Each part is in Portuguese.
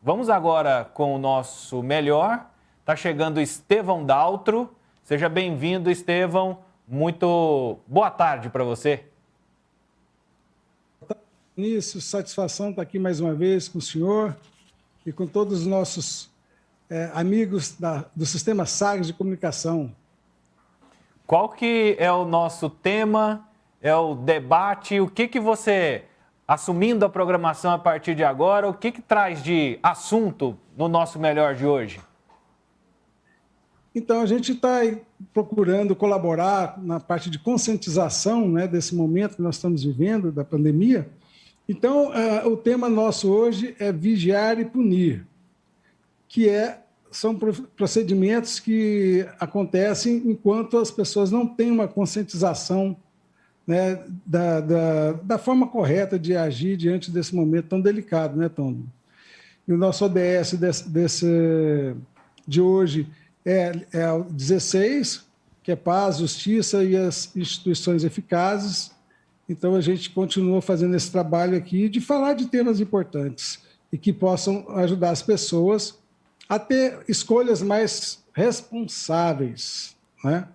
Vamos agora com o nosso melhor. Está chegando Estevão Daltro. Seja bem-vindo, Estevão. Muito boa tarde para você. Início, satisfação estar aqui mais uma vez com o senhor e com todos os nossos amigos do Sistema Sagres de Comunicação. Qual que é o nosso tema? É o debate? O que você, assumindo a programação a partir de agora, o que traz de assunto no nosso melhor de hoje? Então, a gente está procurando colaborar na parte de conscientização, né, desse momento que nós estamos vivendo, da pandemia. Então, o tema nosso hoje é vigiar e punir, que são procedimentos que acontecem enquanto as pessoas não têm uma conscientização, né, da forma correta de agir diante desse momento tão delicado, né, Tom? E o nosso ODS de hoje é o 16, que é paz, justiça e as instituições eficazes. Então, a gente continua fazendo esse trabalho aqui de falar de temas importantes e que possam ajudar as pessoas a ter escolhas mais responsáveis, né?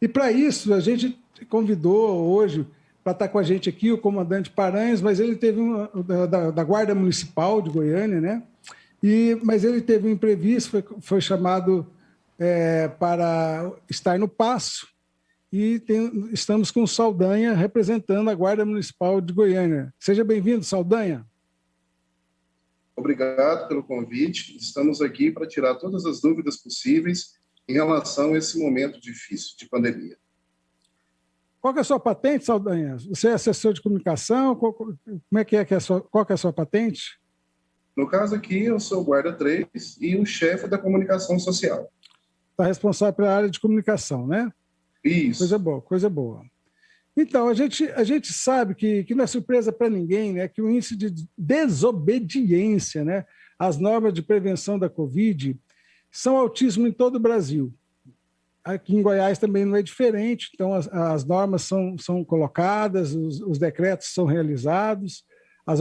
E, para isso, a gente convidou hoje para estar com a gente aqui o comandante Paranhos, mas ele teve da Guarda Municipal de Goiânia, né? Mas ele teve um imprevisto, foi chamado para estar no Paço, e estamos com o Saldanha representando a Guarda Municipal de Goiânia. Seja bem-vindo, Saldanha. Obrigado pelo convite. Estamos aqui para tirar todas as dúvidas possíveis em relação a esse momento difícil de pandemia. Qual que é a sua patente, Saldanha? Você é assessor de comunicação? Como é que é qual que é a sua patente? No caso aqui, eu sou o guarda 3 e o chefe da comunicação social. Está responsável pela área de comunicação, né? Isso. Coisa boa, coisa boa. Então, a gente sabe que não é surpresa para ninguém, né, que o índice de desobediência, né, às normas de prevenção da Covid são altíssimos em todo o Brasil. Aqui em Goiás também não é diferente, então as normas são colocadas, os decretos são realizados, as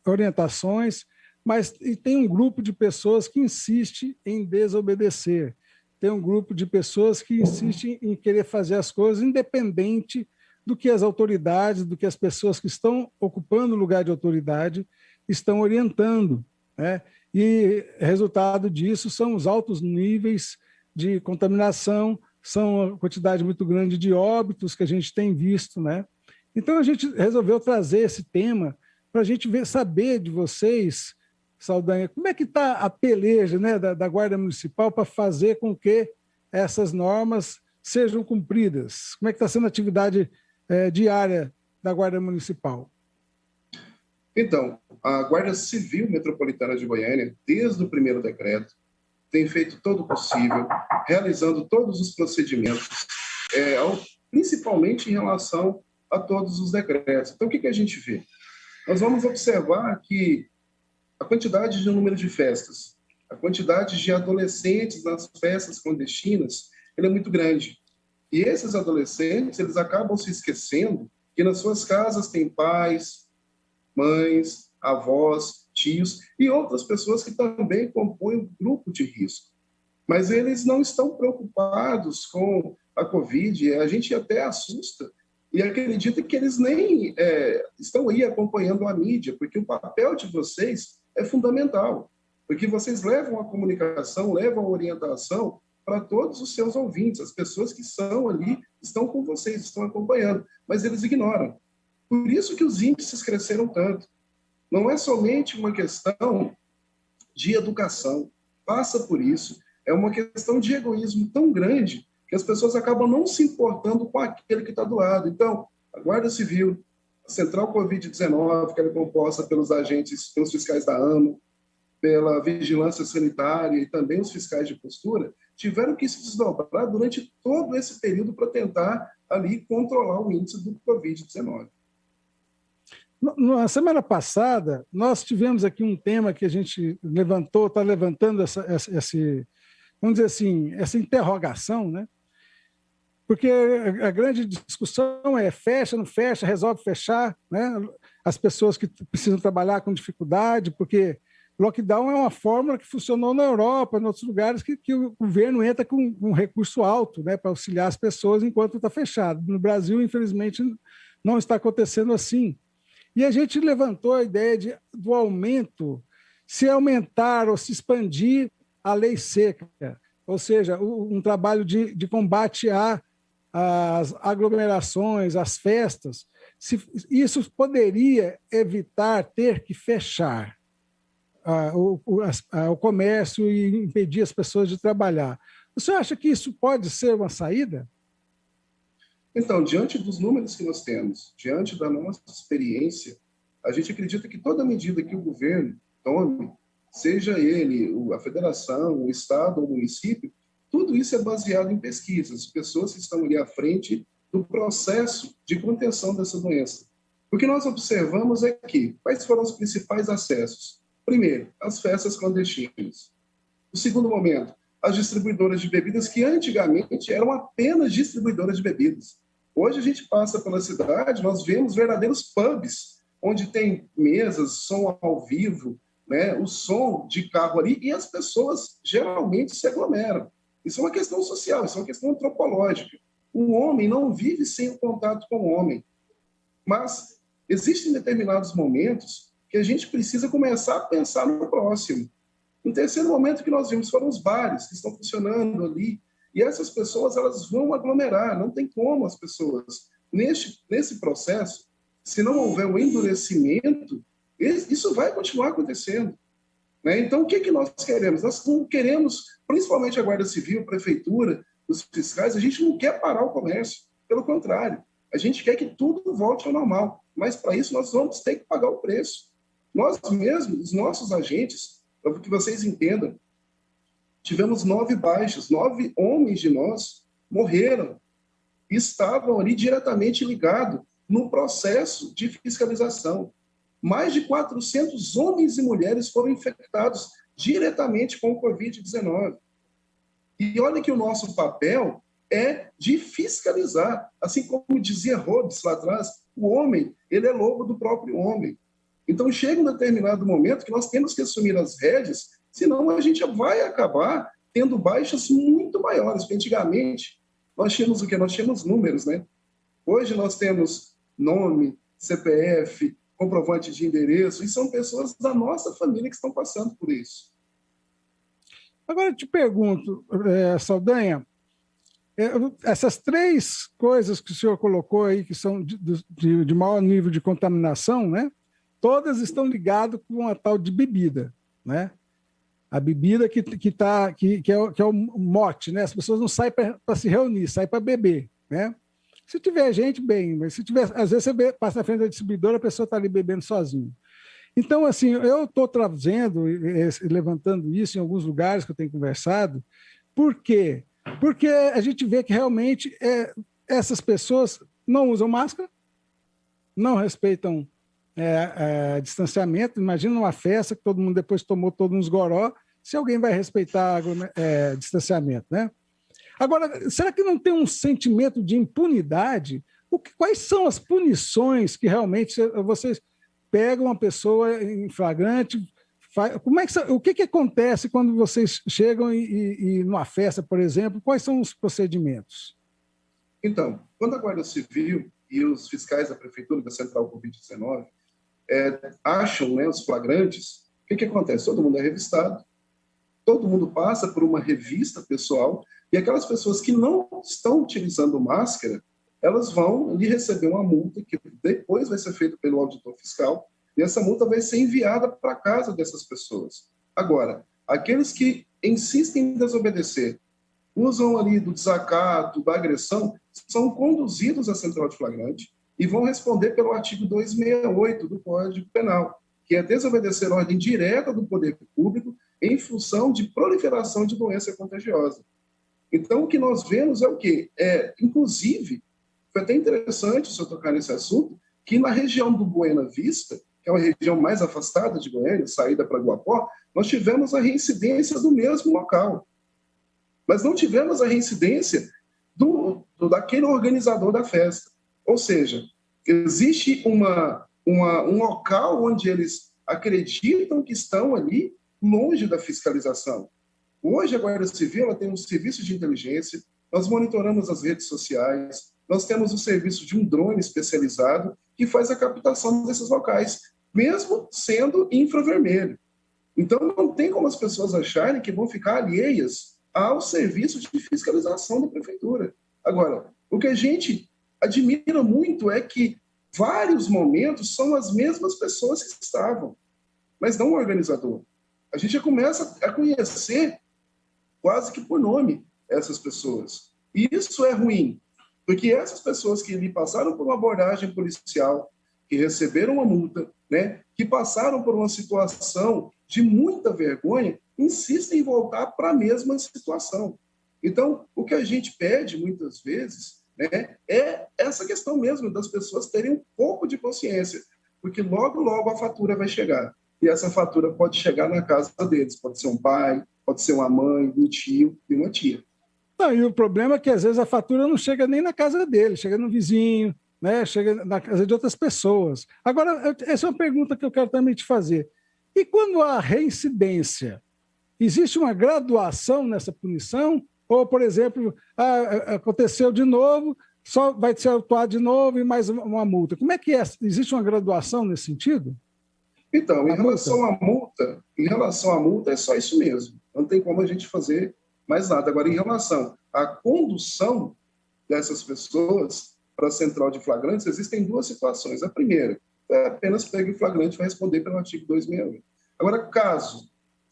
orientações, mas tem um grupo de pessoas que insiste em desobedecer. Tem um grupo de pessoas que insistem em querer fazer as coisas independente do que as autoridades, do que as pessoas que estão ocupando o lugar de autoridade estão orientando, né? E resultado disso são os altos níveis de contaminação, são a quantidade muito grande de óbitos que a gente tem visto, né? Então a gente resolveu trazer esse tema para a gente saber de vocês, Saldanha, como é que está a peleja, né, da Guarda Municipal para fazer com que essas normas sejam cumpridas? Como é que está sendo a atividade diária da Guarda Municipal? Então, a Guarda Civil Metropolitana de Goiânia, desde o primeiro decreto, tem feito todo o possível, realizando todos os procedimentos, principalmente em relação a todos os decretos. Então, o que a gente vê? Nós vamos observar que a quantidade de número de festas, a quantidade de adolescentes nas festas clandestinas, ela é muito grande. E esses adolescentes, eles acabam se esquecendo que nas suas casas tem pais, mães, avós, tios e outras pessoas que também compõem um grupo de risco. Mas eles não estão preocupados com a Covid, a gente até assusta e acredita que eles nem estão aí acompanhando a mídia, porque o papel de vocês é fundamental, porque vocês levam a comunicação, levam a orientação para todos os seus ouvintes, as pessoas que são ali, estão com vocês, estão acompanhando, mas eles ignoram. Por isso que os índices cresceram tanto. Não é somente uma questão de educação, passa por isso, é uma questão de egoísmo tão grande que as pessoas acabam não se importando com aquele que está do lado. Então, a Guarda Civil, a Central Covid-19, que ela é composta pelos agentes, pelos fiscais da AMO, pela Vigilância Sanitária e também os fiscais de postura, tiveram que se desdobrar durante todo esse período para tentar ali controlar o índice do Covid-19. Na semana passada, nós tivemos aqui um tema que a gente está levantando vamos dizer assim, essa interrogação, né? Porque a grande discussão é fecha, não fecha, resolve fechar, né? As pessoas que precisam trabalhar com dificuldade, porque Lockdown é uma fórmula que funcionou na Europa, em outros lugares, que o governo entra com um recurso alto, né, para auxiliar as pessoas enquanto está fechado. No Brasil, infelizmente, não está acontecendo assim. E a gente levantou a ideia do aumento, se aumentar ou se expandir a lei seca, ou seja, um trabalho de combate às aglomerações, às festas. Isso poderia evitar ter que fechar o comércio e impedir as pessoas de trabalhar. Você acha que isso pode ser uma saída? Então, diante dos números que nós temos, diante da nossa experiência, a gente acredita que toda medida que o governo tome, seja ele a federação, o estado ou o município, tudo isso é baseado em pesquisas, pessoas que estão ali à frente do processo de contenção dessa doença. O que nós observamos é que, quais foram os principais acessos? Primeiro, as festas clandestinas. O segundo momento, as distribuidoras de bebidas, que antigamente eram apenas distribuidoras de bebidas. Hoje a gente passa pela cidade, nós vemos verdadeiros pubs, onde tem mesas, som ao vivo, né, o som de carro ali, e as pessoas geralmente se aglomeram. Isso é uma questão social, isso é uma questão antropológica. O homem não vive sem o contato com o homem. Mas existem determinados momentos que a gente precisa começar a pensar no próximo. Um terceiro momento que nós vimos foram os bares que estão funcionando ali, e essas pessoas elas vão aglomerar, não tem como as pessoas. Nesse processo, se não houver um endurecimento, isso vai continuar acontecendo. Né? Então, o que nós queremos? Nós não queremos, principalmente a Guarda Civil, a Prefeitura, os fiscais, a gente não quer parar o comércio, pelo contrário, a gente quer que tudo volte ao normal, mas para isso nós vamos ter que pagar o preço. Nós mesmos, os nossos agentes, para que vocês entendam, tivemos 9 baixas, 9 homens de nós morreram e estavam ali diretamente ligados no processo de fiscalização. Mais de 400 homens e mulheres foram infectados diretamente com o Covid-19. E olha que o nosso papel é de fiscalizar. Assim como dizia Hobbes lá atrás, o homem, ele é lobo do próprio homem. Então, chega um determinado momento que nós temos que assumir as rédeas, senão a gente vai acabar tendo baixas muito maiores. Porque antigamente, nós tínhamos o quê? Nós tínhamos números, né? Hoje nós temos nome, CPF, comprovante de endereço, e são pessoas da nossa família que estão passando por isso. Agora eu te pergunto, Saldanha, essas 3 coisas que o senhor colocou aí, que são de maior nível de contaminação, né? Todas estão ligadas com a tal de bebida, né? A bebida que é o mote, né? As pessoas não saem para se reunir, saem para beber, né? Se tiver gente, bem, mas se tiver, às vezes você passa na frente da distribuidora, a pessoa está ali bebendo sozinho. Então, assim, eu estou trazendo, levantando isso em alguns lugares que eu tenho conversado. Por quê? Porque a gente vê que realmente essas pessoas não usam máscara, não respeitam distanciamento. Imagina uma festa que todo mundo depois tomou todos uns goró, se alguém vai respeitar distanciamento, né? Agora, será que não tem um sentimento de impunidade? Quais são as punições que realmente vocês pegam uma pessoa em flagrante? O que acontece quando vocês chegam e numa festa, por exemplo, quais são os procedimentos? Então, quando a Guarda Civil e os fiscais da Prefeitura da Central Covid-19 acham, né, os flagrantes, o que acontece? Todo mundo é revistado, todo mundo passa por uma revista pessoal, e aquelas pessoas que não estão utilizando máscara, elas vão ali receber uma multa que depois vai ser feita pelo auditor fiscal, e essa multa vai ser enviada para a casa dessas pessoas. Agora, aqueles que insistem em desobedecer, usam ali do desacato, da agressão, são conduzidos à central de flagrante e vão responder pelo artigo 268 do Código Penal, que é desobedecer a ordem direta do poder público em função de proliferação de doença contagiosa. Então, o que nós vemos é o quê? Inclusive, foi até interessante o senhor tocar nesse assunto, que na região do Buena Vista, que é uma região mais afastada de Goiânia, saída para Guapó, nós tivemos a reincidência do mesmo local. Mas não tivemos a reincidência daquele organizador da festa. Ou seja, existe um local onde eles acreditam que estão ali longe da fiscalização. Hoje, a Guarda Civil ela tem um serviço de inteligência, nós monitoramos as redes sociais, nós temos o serviço de um drone especializado que faz a captação desses locais, mesmo sendo infravermelho. Então, não tem como as pessoas acharem que vão ficar alheias ao serviço de fiscalização da prefeitura. Agora, o que a gente admira muito é que vários momentos são as mesmas pessoas que estavam, mas não o organizador. A gente já começa a conhecer quase que por nome essas pessoas. E isso é ruim, porque essas pessoas que ali passaram por uma abordagem policial, que receberam uma multa, né, que passaram por uma situação de muita vergonha, insistem em voltar para a mesma situação. Então, o que a gente pede muitas vezes, né, é essa questão mesmo das pessoas terem um pouco de consciência, porque logo, logo a fatura vai chegar. E essa fatura pode chegar na casa deles, pode ser um pai, pode ser uma mãe, um tio e uma tia. Não, e o problema é que às vezes a fatura não chega nem na casa dele, chega no vizinho, né? Chega na casa de outras pessoas. Agora, essa é uma pergunta que eu quero também te fazer. E quando há reincidência, existe uma graduação nessa punição? Ou, por exemplo, aconteceu de novo, só vai ser autuado de novo e mais uma multa. Como é que é? Existe uma graduação nesse sentido? Então, em relação à multa, é só isso mesmo. Não tem como a gente fazer mais nada. Agora, em relação à condução dessas pessoas para a central de flagrantes, existem duas situações. A primeira é apenas pegar o flagrante e vai responder pelo artigo 268. Agora, caso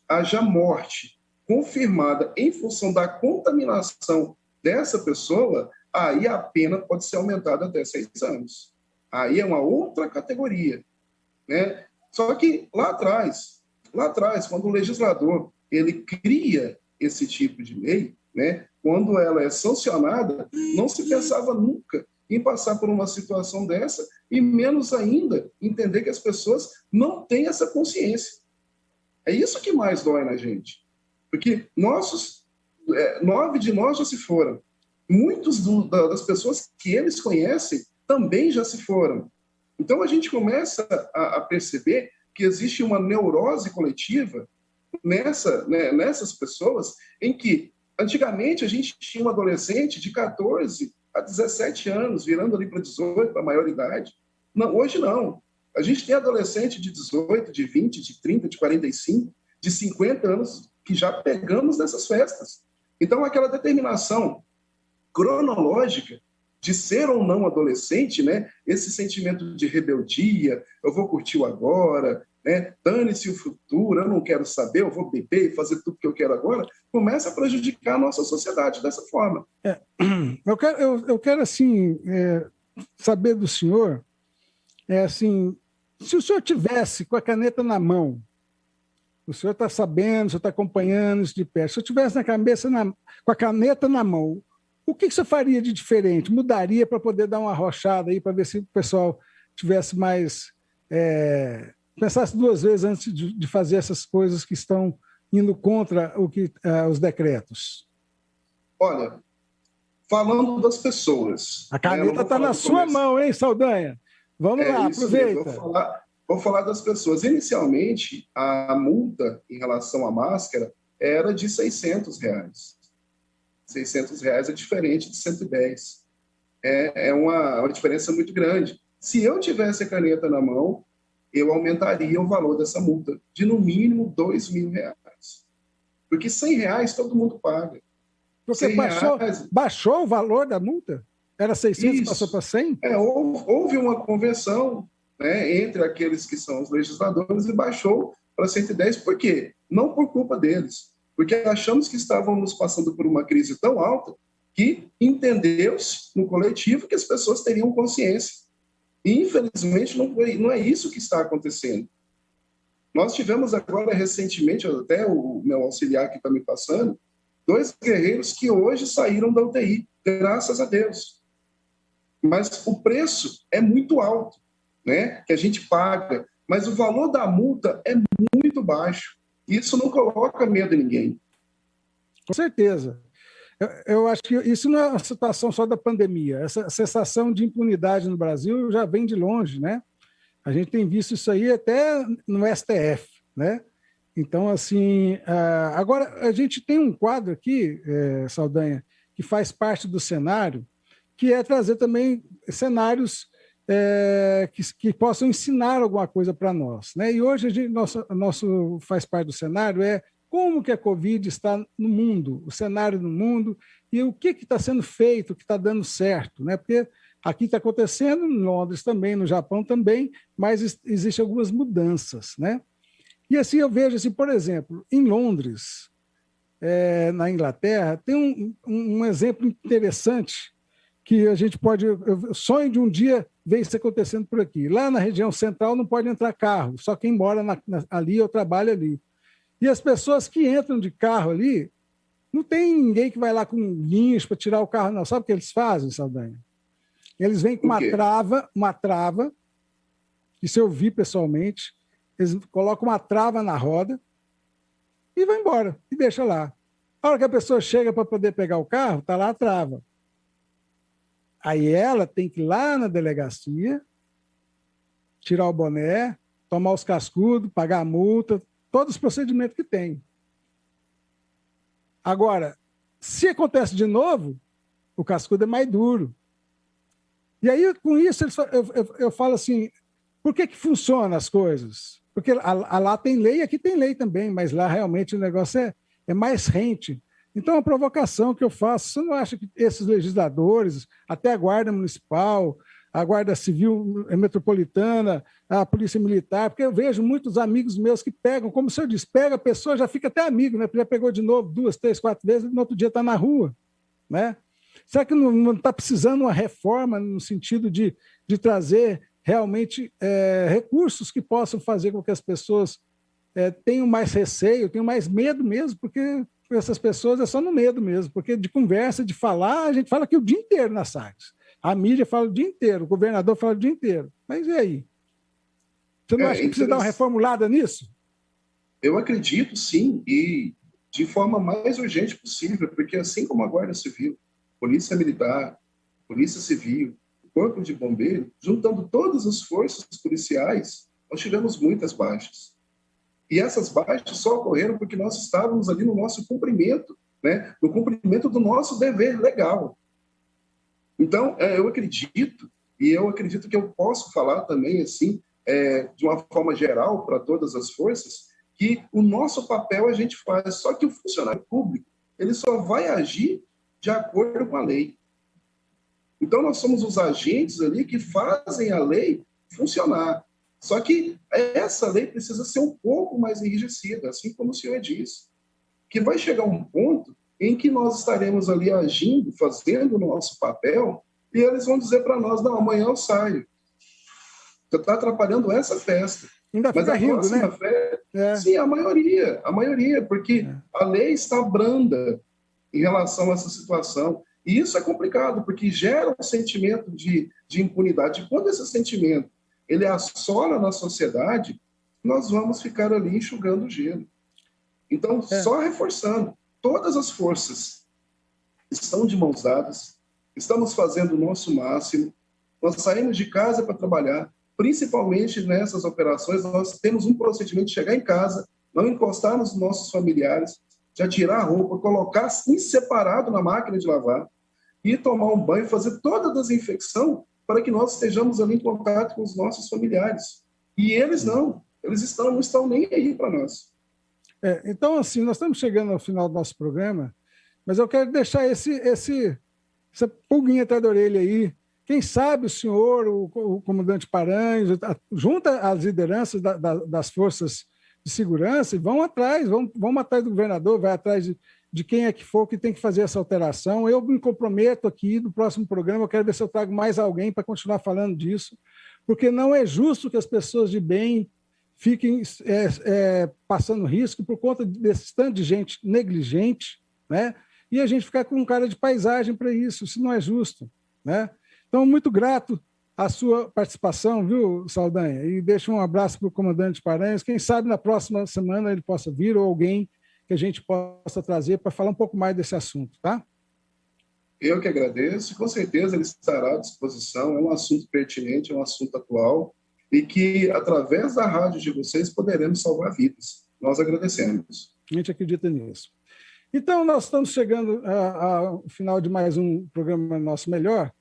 haja morte confirmada em função da contaminação dessa pessoa, aí a pena pode ser aumentada até 6 anos. Aí é uma outra categoria, né? Só que lá atrás, quando o legislador ele cria esse tipo de lei, né, quando ela é sancionada, não se pensava nunca em passar por uma situação dessa e menos ainda entender que as pessoas não têm essa consciência. É isso que mais dói na gente. Porque 9 de nós já se foram. Muitos das pessoas que eles conhecem também já se foram. Então, a gente começa a perceber que existe uma neurose coletiva nessas pessoas, em que, antigamente, a gente tinha um adolescente de 14 a 17 anos, virando ali para 18, para a maioridade. Não, hoje, não. A gente tem adolescente de 18, de 20, de 30, de 45, de 50 anos, que já pegamos nessas festas. Então, aquela determinação cronológica de ser ou não adolescente, né? Esse sentimento de rebeldia, eu vou curtir o agora, né? Dane-se o futuro, eu não quero saber, eu vou beber e fazer tudo que eu quero agora, começa a prejudicar a nossa sociedade dessa forma. Eu quero assim, saber do senhor, assim, se o senhor tivesse com a caneta na mão, o senhor está sabendo, o senhor está acompanhando isso de perto, se eu tivesse com a caneta na mão, o que você faria de diferente? Mudaria para poder dar uma arrochada aí, para ver se o pessoal tivesse mais... pensasse 2 vezes antes de fazer essas coisas que estão indo contra os decretos? Olha, falando das pessoas... A caneta está na sua mão, hein, Saldanha? Vamos lá, aproveita. Vou falar das pessoas. Inicialmente, a multa em relação à máscara era de R$600. R$600 é diferente de 110. É uma diferença muito grande. Se eu tivesse a caneta na mão, eu aumentaria o valor dessa multa de, no mínimo, R$2.000. Porque R$100 todo mundo paga. Porque baixou o valor da multa? Era 600, isso. Passou para 100? Houve uma convenção, né, entre aqueles que são os legisladores e baixou para 110. Por quê? Não por culpa deles. Porque achamos que estávamos passando por uma crise tão alta que entendeu-se no coletivo que as pessoas teriam consciência. E, infelizmente, não é isso que está acontecendo. Nós tivemos agora, recentemente, até o meu auxiliar que está me passando, 2 guerreiros que hoje saíram da UTI, graças a Deus. Mas o preço é muito alto, né, que a gente paga, mas o valor da multa é muito baixo. Isso não coloca medo em ninguém. Com certeza. Eu acho que isso não é uma situação só da pandemia. Essa sensação de impunidade no Brasil já vem de longe, né? A gente tem visto isso aí até no STF, né? Então, assim, agora a gente tem um quadro aqui, Saldanha, que faz parte do cenário, que é trazer também cenários que possam ensinar alguma coisa para nós, né? E hoje nosso faz parte do cenário como que a Covid está no mundo, o cenário no mundo, e o que está sendo feito, o que está dando certo, né? Porque aqui está acontecendo, em Londres também, no Japão também, mas existem algumas mudanças, né? E assim eu vejo, assim, por exemplo, em Londres, na Inglaterra, tem um exemplo interessante que a gente pode... Eu sonho de um dia ver isso acontecendo por aqui. Lá na região central não pode entrar carro, só quem mora ali ou trabalha ali. E as pessoas que entram de carro ali, não tem ninguém que vai lá com guincho para tirar o carro, não. Sabe o que eles fazem, Saldanha? Eles vêm com uma trava, isso eu vi pessoalmente, eles colocam uma trava na roda e vão embora, e deixa lá. A hora que a pessoa chega para poder pegar o carro, está lá a trava. Aí ela tem que ir lá na delegacia, tirar o boné, tomar os cascudos, pagar a multa, todos os procedimentos que tem. Agora, se acontece de novo, o cascudo é mais duro. E aí, com isso, eu falo assim, por que funcionam as coisas? Porque lá tem lei, aqui tem lei também, mas lá realmente o negócio é mais rente. Então, a provocação que eu faço, você não acha que esses legisladores, até a Guarda Municipal, a Guarda Civil Metropolitana, a Polícia Militar, porque eu vejo muitos amigos meus que pegam, como o senhor disse, pega a pessoa, já fica até amigo, né? Já pegou de novo 2, 3, 4 vezes, no outro dia está na rua, né? Será que não está precisando uma reforma no sentido de trazer realmente recursos que possam fazer com que as pessoas tenham mais receio, tenham mais medo mesmo, porque essas pessoas é só no medo mesmo, porque de conversa, de falar, a gente fala aqui o dia inteiro nas sagas. A mídia fala o dia inteiro, o governador fala o dia inteiro. Mas e aí? Você não acha que precisa dar uma reformulada nisso? Eu acredito, sim, e de forma mais urgente possível, porque assim como a Guarda Civil, Polícia Militar, Polícia Civil, Corpo de Bombeiro, juntando todas as forças policiais, nós tivemos muitas baixas. E essas baixas só ocorreram porque nós estávamos ali no nosso cumprimento, né? No cumprimento do nosso dever legal. Então, eu acredito que eu posso falar também, assim, de uma forma geral para todas as forças, que o nosso papel a gente faz, só que o funcionário público, ele só vai agir de acordo com a lei. Então, nós somos os agentes ali que fazem a lei funcionar. Só que essa lei precisa ser um pouco mais enrijecida, assim como o senhor disse, que vai chegar um ponto em que nós estaremos ali agindo, fazendo o nosso papel, e eles vão dizer para nós, não, amanhã eu saio. Você está atrapalhando essa festa. Ainda mas a rindo, próxima né? festa, sim, a maioria, porque a lei está branda em relação a essa situação. E isso é complicado, porque gera um sentimento de impunidade. Quando esse sentimento ele assola na sociedade, nós vamos ficar ali enxugando o gelo. Então, só reforçando, todas as forças estão de mãos dadas, estamos fazendo o nosso máximo, nós saímos de casa para trabalhar, principalmente nessas operações, nós temos um procedimento de chegar em casa, não encostar nos nossos familiares, já tirar a roupa, colocar em separado na máquina de lavar e tomar um banho, fazer toda a desinfecção para que nós estejamos ali em contato com os nossos familiares. E eles não estão nem aí para nós. Então, assim, nós estamos chegando ao final do nosso programa, mas eu quero deixar essa pulguinha atrás da orelha aí. Quem sabe o senhor, o comandante Paranhos, junta as lideranças das forças de segurança e vão atrás do governador, vai atrás de quem é que for que tem que fazer essa alteração. Eu me comprometo aqui, no próximo programa, eu quero ver se eu trago mais alguém para continuar falando disso, porque não é justo que as pessoas de bem fiquem passando risco por conta desse tanto de gente negligente, né? E a gente ficar com um cara de paisagem para isso não é justo, né? Então, muito grato à sua participação, viu, Saldanha? E deixo um abraço para o comandante Paranhos. Quem sabe na próxima semana ele possa vir, ou alguém que a gente possa trazer para falar um pouco mais desse assunto, tá? Eu que agradeço, com certeza ele estará à disposição, é um assunto pertinente, é um assunto atual, e que, através da rádio de vocês, poderemos salvar vidas. Nós agradecemos. A gente acredita nisso. Então, nós estamos chegando ao final de mais um programa Nosso Melhor,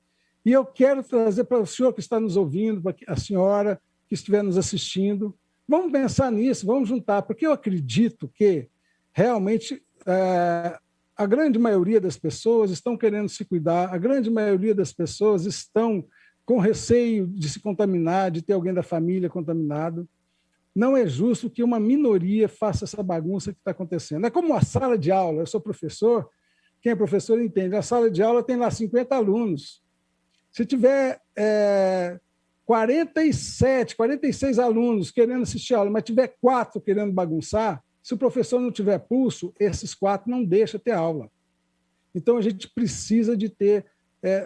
e eu quero trazer para o senhor que está nos ouvindo, para a senhora que estiver nos assistindo, vamos pensar nisso, vamos juntar, porque eu acredito que realmente a grande maioria das pessoas estão querendo se cuidar, a grande maioria das pessoas estão com receio de se contaminar, de ter alguém da família contaminado. Não é justo que uma minoria faça essa bagunça que está acontecendo. É como a sala de aula. Eu sou professor, quem é professor entende. A sala de aula tem lá 50 alunos. Se tiver 47, 46 alunos querendo assistir a aula, mas tiver 4 querendo bagunçar, se o professor não tiver pulso, esses 4 não deixam ter aula. Então, a gente precisa de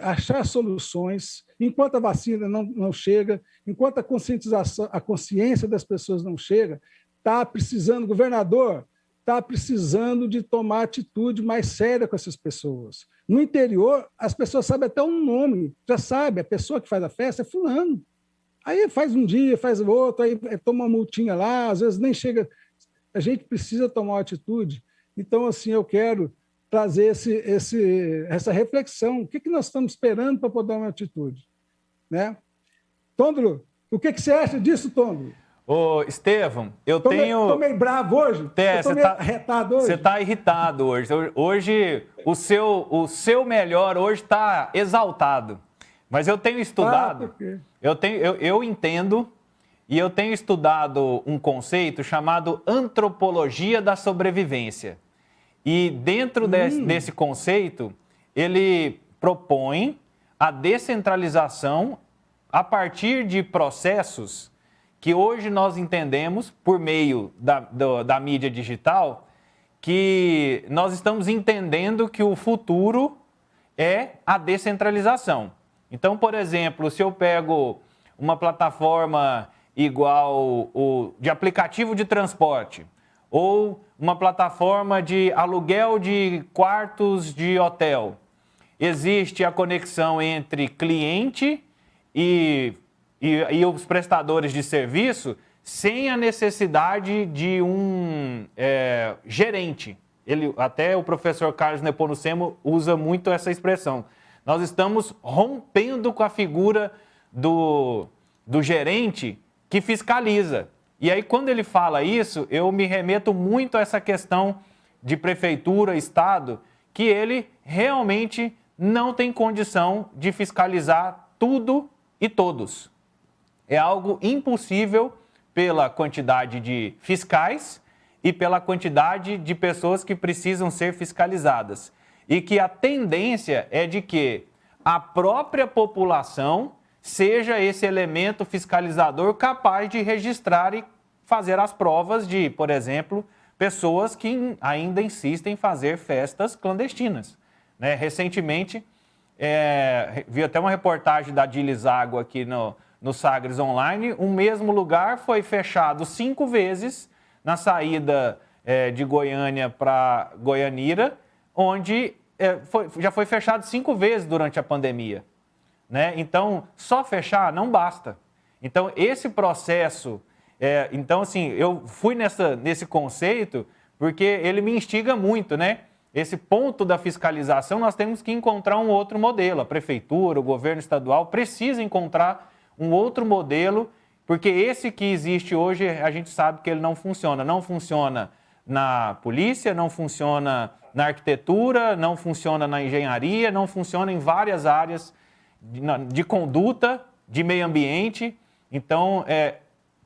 achar soluções. Enquanto a vacina não chega, enquanto a conscientização, a consciência das pessoas não chega, está precisando, governador, está precisando de tomar atitude mais séria com essas pessoas. No interior, as pessoas sabem até um nome, já sabe, a pessoa que faz a festa é fulano. Aí faz um dia, faz o outro, aí toma uma multinha lá, às vezes nem chega. A gente precisa tomar uma atitude. Então, assim, eu quero trazer essa reflexão. O que nós estamos esperando para poder dar uma atitude? Né? Tôndolo, o que você acha disso, Tôndolo? Ô, Estevão, Estou meio bravo hoje? Estou meio arretado hoje? Você está irritado hoje. Hoje, o seu melhor hoje está exaltado. Mas eu tenho estudado, eu entendo, e eu tenho estudado um conceito chamado antropologia da sobrevivência. E dentro desse conceito, ele propõe a descentralização a partir de processos que hoje nós entendemos, por meio da mídia digital, que nós estamos entendendo que o futuro é a descentralização. Então, por exemplo, se eu pego uma plataforma igual de aplicativo de transporte, ou uma plataforma de aluguel de quartos de hotel, existe a conexão entre cliente e os prestadores de serviço sem a necessidade de um gerente. Até o professor Carlos Nepomucemo usa muito essa expressão. Nós estamos rompendo com a figura do gerente que fiscaliza. E aí, quando ele fala isso, eu me remeto muito a essa questão de prefeitura, Estado, que ele realmente não tem condição de fiscalizar tudo e todos. É algo impossível pela quantidade de fiscais e pela quantidade de pessoas que precisam ser fiscalizadas. E que a tendência é de que a própria população seja esse elemento fiscalizador capaz de registrar e fazer as provas de, por exemplo, pessoas que ainda insistem em fazer festas clandestinas. Né? Recentemente, vi até uma reportagem da Dilis Água aqui no Sagres Online, o mesmo lugar foi fechado 5 vezes na saída de Goiânia para Goianira, onde já foi fechado 5 vezes durante a pandemia. Né? Então, só fechar não basta. Então, esse processo... então, assim, eu fui nesse conceito porque ele me instiga muito, né? Esse ponto da fiscalização, nós temos que encontrar um outro modelo. A prefeitura, o governo estadual precisa encontrar um outro modelo, porque esse que existe hoje, a gente sabe que ele não funciona. Não funciona na polícia, não funciona na arquitetura, não funciona na engenharia, não funciona em várias áreas de conduta, de meio ambiente. Então,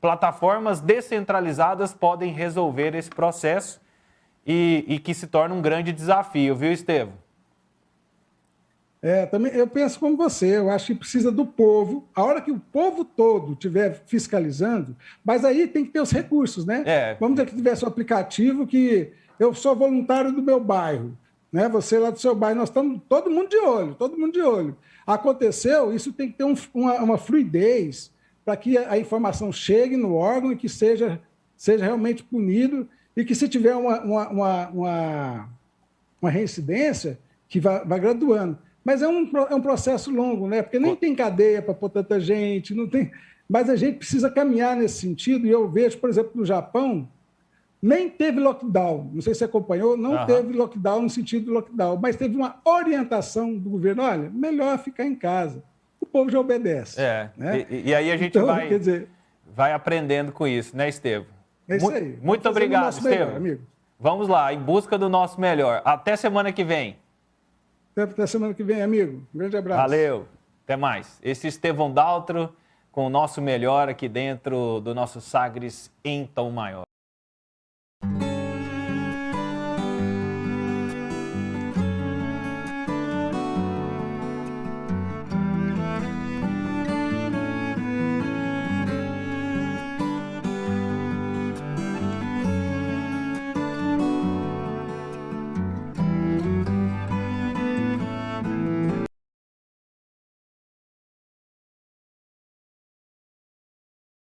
plataformas descentralizadas podem resolver esse processo e que se torna um grande desafio, viu, Estevão? Também eu penso como você, eu acho que precisa do povo, a hora que o povo todo estiver fiscalizando, mas aí tem que ter os recursos, né? Vamos dizer que tivesse um aplicativo que eu sou voluntário do meu bairro, né? Você lá do seu bairro, nós estamos todo mundo de olho. Aconteceu, isso tem que ter uma fluidez para que a informação chegue no órgão e que seja realmente punido e que se tiver uma reincidência, que vai graduando. Mas é um processo longo, né? Porque nem tem cadeia para pôr tanta gente, não tem... Mas a gente precisa caminhar nesse sentido, e eu vejo, por exemplo, no Japão, nem teve lockdown, não sei se você acompanhou, não teve lockdown no sentido do lockdown, mas teve uma orientação do governo, olha, melhor ficar em casa. O povo já obedece. Né? E aí a gente vai aprendendo com isso, né, Estevão? É isso aí. Muito obrigado, Estevão. Amigo. Vamos lá, em busca do nosso melhor. Até semana que vem. Até semana que vem, amigo. Um grande abraço. Valeu. Até mais. Esse Estevão Daltro com o nosso melhor aqui dentro do nosso Sagres em Tom Maior.